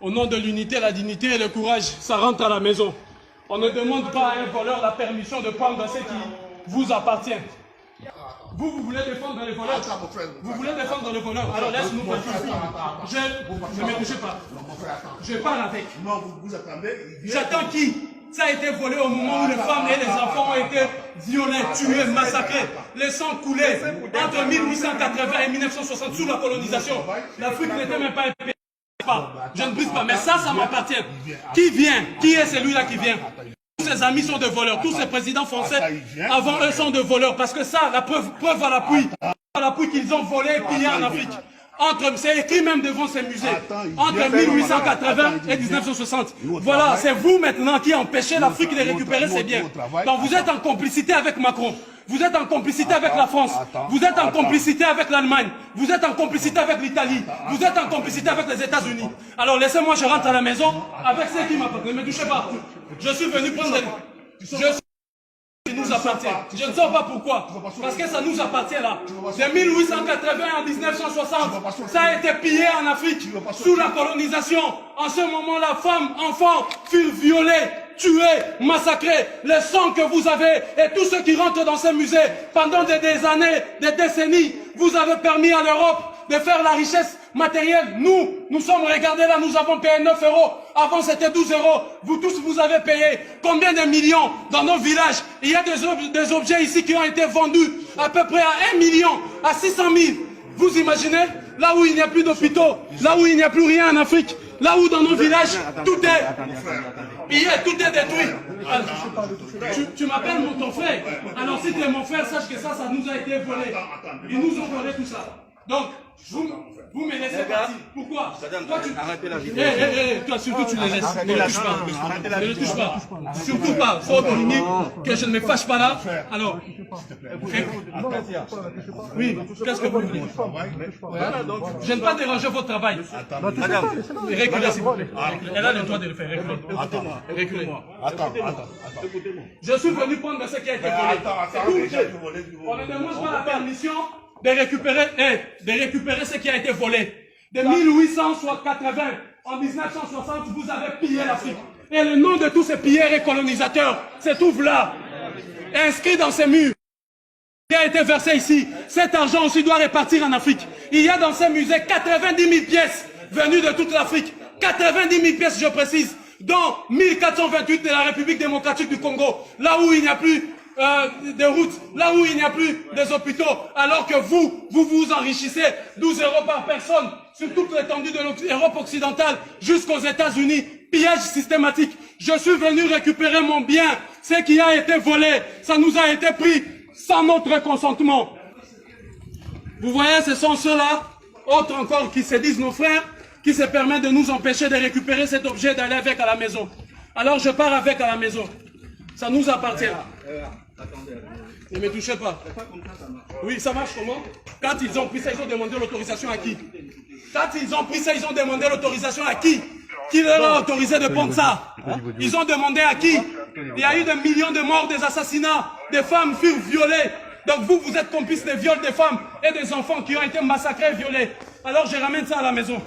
Au nom de l'unité, la dignité et le courage, ça rentre à la maison. On ne demande pas à un voleur la permission de prendre ce qui vous appartient. Vous voulez défendre les voleurs. Vous voulez défendre les voleurs. Alors laisse-nous partir. Ne me touchez pas. Je parle avec. Non, vous attendez. J'attends qui? Ça a été volé au moment où les femmes et les enfants ont été violés, tués, massacrés. Les sangs coulés entre 1880 et 1960 sous la colonisation. L'Afrique n'était même pas un pays. Je ne brise pas, mais ça m'appartient. Qui vient? Qui est celui-là qui vient? Tous ses amis sont des voleurs. Tous ces présidents français avant eux sont des voleurs. Parce que ça, la preuve à l'appui qu'ils ont volé et pillé en Afrique. C'est écrit même devant ces musées. Entre 1880 et 1960. Voilà, c'est vous maintenant qui empêchez l'Afrique de récupérer ses biens. Donc vous êtes en complicité avec Macron. Vous êtes en complicité avec la France. Vous êtes en complicité avec l'Allemagne. Vous êtes en complicité avec l'Italie. Vous êtes en complicité avec les États-Unis. Alors laissez-moi, je rentre à la maison avec ceux qui m'appartiennent. Ne me touchez pas. Je suis venu prendre qui nous appartient. Je ne sais pas pourquoi. Parce que ça nous appartient là. De 1880 à 1960, ça a été pillé en Afrique. Sous la colonisation. En ce moment-là, femmes, enfants furent violés, tués, massacrés. Les sangs que vous avez et tous ceux qui rentrent dans ces musées pendant des années, des décennies, vous avez permis à l'Europe de faire la richesse matérielle. Nous sommes regardés là, nous avons payé 9 €. Avant c'était 12 €. Vous tous, vous avez payé combien de millions dans nos villages? Il y a des objets ici qui ont été vendus à peu près à 1 million, à 600 000. Vous imaginez? Là où il n'y a plus d'hôpitaux, là où il n'y a plus rien en Afrique, là où dans nos villages, tout est détruit. Tu m'appelles ton frère. Alors si tu es mon frère, sache que ça nous a été volé. Ils nous ont volé tout ça. Donc, vous me laissez partir. Pourquoi? Arrêtez la vidéo. Toi, surtout, tu les laisses. Ne le touche pas. Ne le touche pas. Surtout pas. Faut dominer que je ne me fâche pas là. Alors, oui, qu'est-ce que vous voulez? Je ne vais pas déranger votre travail. Madame, Reculez, s'il vous plaît. Elle a le droit de le faire. Reculez. Attends. Je suis venu prendre ce qui a été volé. On ne demande pas la permission de récupérer ce qui a été volé. De 1880 en 1960, vous avez pillé l'Afrique. Et le nom de tous ces pilleurs et colonisateurs se trouve là, inscrit dans ces murs. Qui a été versé ici. Cet argent aussi doit repartir en Afrique. Il y a dans ces musées 90 000 pièces venues de toute l'Afrique. 90 000 pièces, je précise, dont 1428 de la République démocratique du Congo, là où il n'y a plus des routes, là où il n'y a plus des hôpitaux, alors que vous enrichissez 12 € par personne sur toute l'étendue de l'Europe occidentale jusqu'aux États-Unis. Pillage systématique. Je suis venu récupérer mon bien. Ce qui a été volé, ça nous a été pris sans notre consentement. Vous voyez, ce sont ceux-là, autres encore qui se disent nos frères, qui se permettent de nous empêcher de récupérer cet objet, d'aller avec à la maison. Alors je pars avec à la maison. Ça nous appartient. Ne me touchez pas. Oui, ça marche comment? Quand ils ont pris ça, ils ont demandé l'autorisation à qui? Quand ils ont pris ça, ils ont demandé l'autorisation à qui? Qui leur a autorisé de prendre ça? Ils ont demandé à qui? Il y a eu des millions de morts, des assassinats, des femmes furent violées. Donc vous êtes complices des viols des femmes et des enfants qui ont été massacrés et violés. Alors je ramène ça à la maison.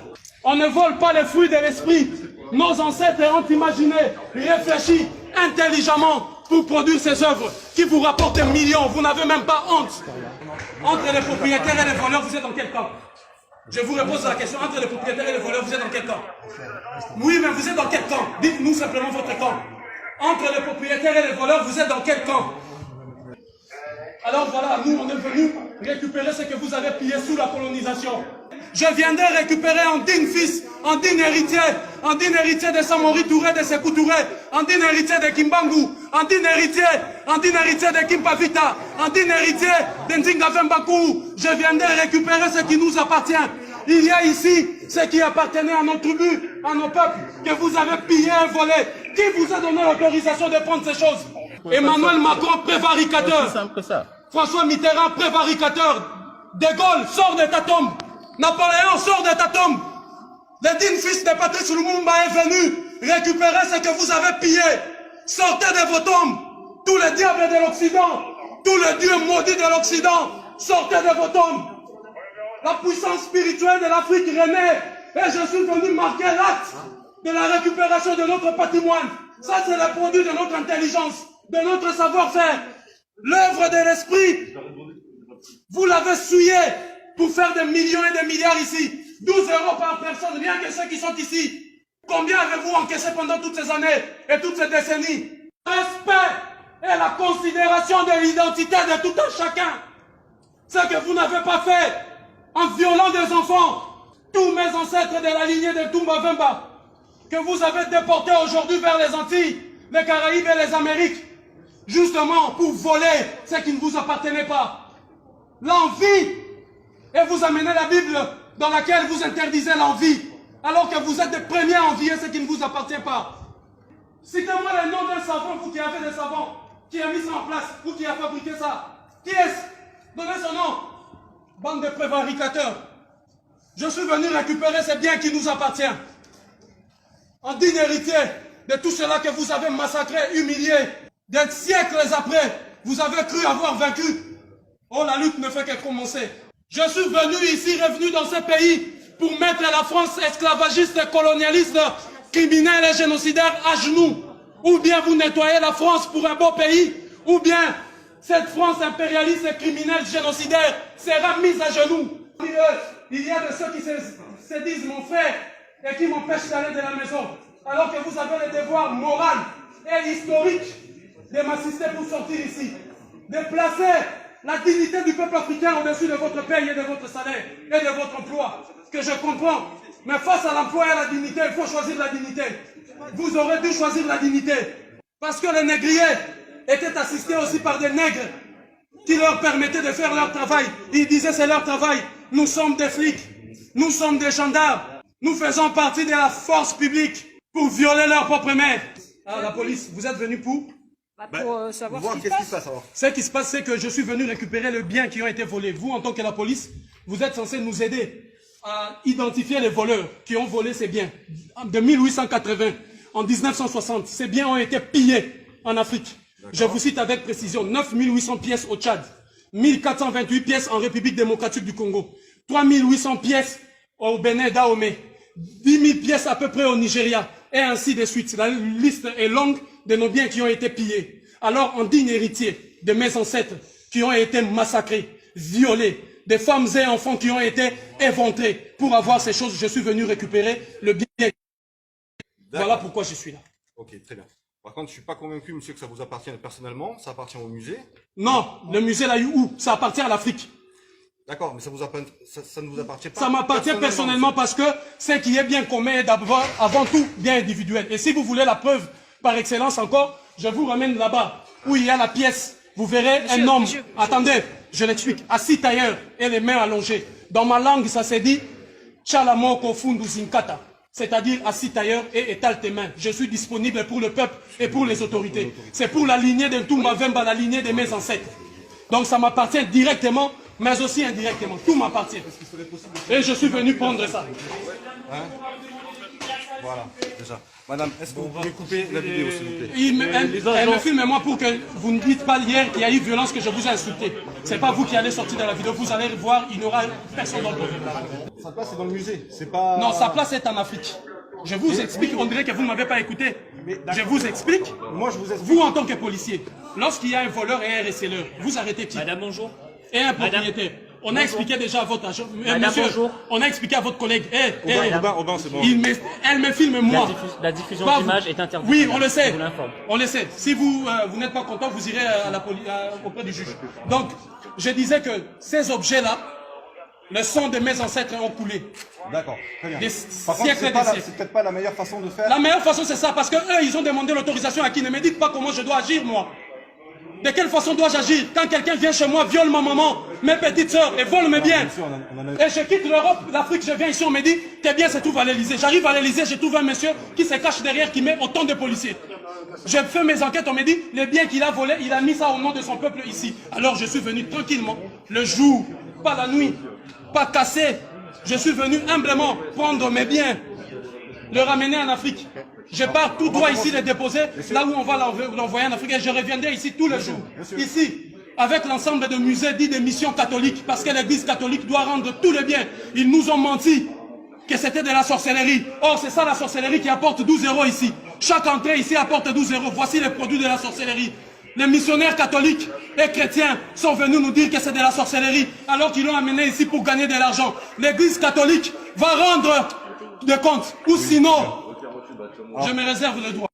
On ne vole pas les fruits de l'esprit. Nos ancêtres ont imaginé, réfléchi intelligemment pour produire ces œuvres qui vous rapportent des millions. Vous n'avez même pas honte. Entre les propriétaires et les voleurs, vous êtes dans quel camp? Je vous repose la question. Entre les propriétaires et les voleurs, vous êtes dans quel camp? Oui, mais vous êtes dans quel camp? Dites-nous simplement votre camp. Entre les propriétaires et les voleurs, vous êtes dans quel camp? Alors voilà, nous on est venus récupérer ce que vous avez pillé sous la colonisation. Je viendrai récupérer un digne fils, un digne héritier de Samori Touré, de Sékou Touré, un digne héritier de Kimbangu, un digne héritier de Kimpavita, un digne héritier de Nzinga Mbakou. Je viendrai récupérer ce qui nous appartient. Il y a ici ce qui appartenait à nos tribus, à nos peuples, que vous avez pillé et volé. Qui vous a donné l'autorisation de prendre ces choses? Emmanuel Macron, prévaricateur. François Mitterrand, prévaricateur. De Gaulle, sort de ta tombe. Napoléon, sort de ta tombe. Le digne fils de Patrice Lumumba est venu récupérer ce que vous avez pillé. Sortez de vos tombes. Tous les diables de l'Occident, tous les dieux maudits de l'Occident, sortez de vos tombes. La puissance spirituelle de l'Afrique renaît. et je suis venu marquer l'acte de la récupération de notre patrimoine. Ça, c'est le produit de notre intelligence, de notre savoir-faire. L'œuvre de l'esprit, vous l'avez souillé pour faire des millions et des milliards ici. 12 € par personne, rien que ceux qui sont ici. Combien avez-vous encaissé pendant toutes ces années et toutes ces décennies? Respect et la considération de l'identité de tout un chacun. Ce que vous n'avez pas fait en violant des enfants. Tous mes ancêtres de la lignée de Toumba Vemba, que vous avez déportés aujourd'hui vers les Antilles, les Caraïbes et les Amériques, justement pour voler ce qui ne vous appartenait pas. L'envie, et vous amenez la Bible dans laquelle vous interdisez l'envie, alors que vous êtes les premiers à envier ce qui ne vous appartient pas. Citez-moi le nom d'un savant, vous qui avez des savants, qui a mis ça en place, vous qui a fabriqué ça. Qui est-ce? Donnez son nom. Bande de prévaricateurs. Je suis venu récupérer ces biens qui nous appartiennent. En digne héritier de tout cela que vous avez massacré, humilié, des siècles après, vous avez cru avoir vaincu. Oh, la lutte ne fait que commencer. Je suis venu ici, revenu dans ce pays, pour mettre la France esclavagiste, colonialiste, criminelle et génocidaire à genoux. Ou bien vous nettoyez la France pour un beau pays, ou bien cette France impérialiste, criminelle, génocidaire sera mise à genoux. Il y a de ceux qui se disent mon frère et qui m'empêchent d'aller de la maison, alors que vous avez le devoir moral et historique de m'assister pour sortir ici, de placer la dignité du peuple africain au-dessus de votre paye et de votre salaire et de votre emploi, que je comprends. Mais face à l'emploi et à la dignité, il faut choisir la dignité. Vous aurez dû choisir la dignité, parce que les négriers étaient assistés aussi par des nègres qui leur permettaient de faire leur travail. Ils disaient c'est leur travail. Nous sommes des flics, nous sommes des gendarmes, nous faisons partie de la force publique pour violer leur propre mère. Ah, la police, vous êtes venus pour savoir qu'est-ce qui se passe alors. Ce qui se passe, c'est que je suis venu récupérer le bien qui ont été volés. Vous, en tant que la police, vous êtes censé nous aider à identifier les voleurs qui ont volé ces biens. De 1880 en 1960, ces biens ont été pillés en Afrique. Je vous cite avec précision, 9800 pièces au Tchad, 1428 pièces en République démocratique du Congo, 3800 pièces au Bénin Dahomey, 10 000 pièces à peu près au Nigeria, et ainsi de suite. La liste est longue de nos biens qui ont été pillés. Alors, en digne héritier de mes ancêtres qui ont été massacrés, violés, des femmes et enfants qui ont été éventrés, pour avoir ces choses, je suis venu récupérer le bien. Voilà pourquoi je suis là. Ok, très bien. Par contre, je ne suis pas convaincu, monsieur, que ça vous appartienne personnellement. Ça appartient au musée. Non, le musée l'a eu où? Ça appartient à l'Afrique. D'accord, mais ça ne vous appartient pas. Ça m'appartient personnellement parce que ce qui est bien commun est d'abord, avant tout, bien individuel. Et si vous voulez la preuve par excellence encore, je vous ramène là-bas, où il y a la pièce. Vous verrez un homme, attendez, je l'explique, assis tailleur et les mains allongées. Dans ma langue, ça se dit Chalamoko Fundu Zinkata. C'est-à-dire assis tailleur et étale tes mains. Je suis disponible pour le peuple et pour les autorités. C'est pour la lignée de Toumba Vemba, la lignée de mes ancêtres. Donc ça m'appartient directement, mais aussi indirectement. Tout m'appartient. Et je suis venu prendre ça. Hein? Voilà, déjà. Madame, est-ce que vous pouvez couper la vidéo, s'il vous plaît? Elle me filme moi pour que vous ne dites pas hier qu'il y a eu violence, que je vous ai insulté. C'est pas vous qui allez sortir de la vidéo, vous allez voir, il n'y aura personne dans le problème. Sa place est dans le musée, c'est pas... Non, sa place est en Afrique. Je vous explique, on dirait que vous ne m'avez pas écouté. Je vous explique. Moi, je vous explique. Vous, en tant que policier, lorsqu'il y a un voleur et un receleur, vous arrêtez qui? Madame, bonjour. Et un propriétaire. On a expliqué déjà à votre agent. Madame, monsieur, bonjour. On a expliqué à votre collègue. Robin, c'est bon. Elle me filme moi. La diffusion Pas d'images vous. est interdite. Oui, on le sait. Je vous l'informe. On le sait. Si vous, vous n'êtes pas content, vous irez à auprès du juge. Donc, je disais que ces objets-là, le sang de mes ancêtres ont coulé. D'accord, très bien. Des Par contre, siècles et des siècles. c'est peut-être pas la meilleure façon de faire. La meilleure façon, c'est ça, parce que eux, ils ont demandé l'autorisation à qui? Ne me dites pas comment je dois agir, moi. De quelle façon dois-je agir quand quelqu'un vient chez moi, viole ma maman, mes petites sœurs et vole mes biens? Et je quitte l'Europe, l'Afrique, je viens ici, on me dit, tes biens se trouvent à l'Elysée. J'arrive à l'Elysée, je trouve un monsieur qui se cache derrière, qui met autant de policiers. Je fais mes enquêtes, on me dit, les biens qu'il a volés, il a mis ça au nom de son peuple ici. Alors je suis venu tranquillement, le jour, pas la nuit, pas cassé. Je suis venu humblement prendre mes biens, le ramener en Afrique. Je pars tout droit ici les déposer, là où on va l'envoyer en Afrique, et je reviendrai ici tous les jours. Ici, avec l'ensemble de musées dits de missions catholiques, parce que l'église catholique doit rendre tous les biens. Ils nous ont menti. que c'était de la sorcellerie. Or, c'est ça la sorcellerie qui apporte 12 € ici. Chaque entrée ici apporte 12 €. Voici les produits de la sorcellerie. Les missionnaires catholiques et chrétiens sont venus nous dire que c'est de la sorcellerie, alors qu'ils l'ont amené ici pour gagner de l'argent. L'église catholique va rendre des comptes, ou sinon, je me réserve le droit.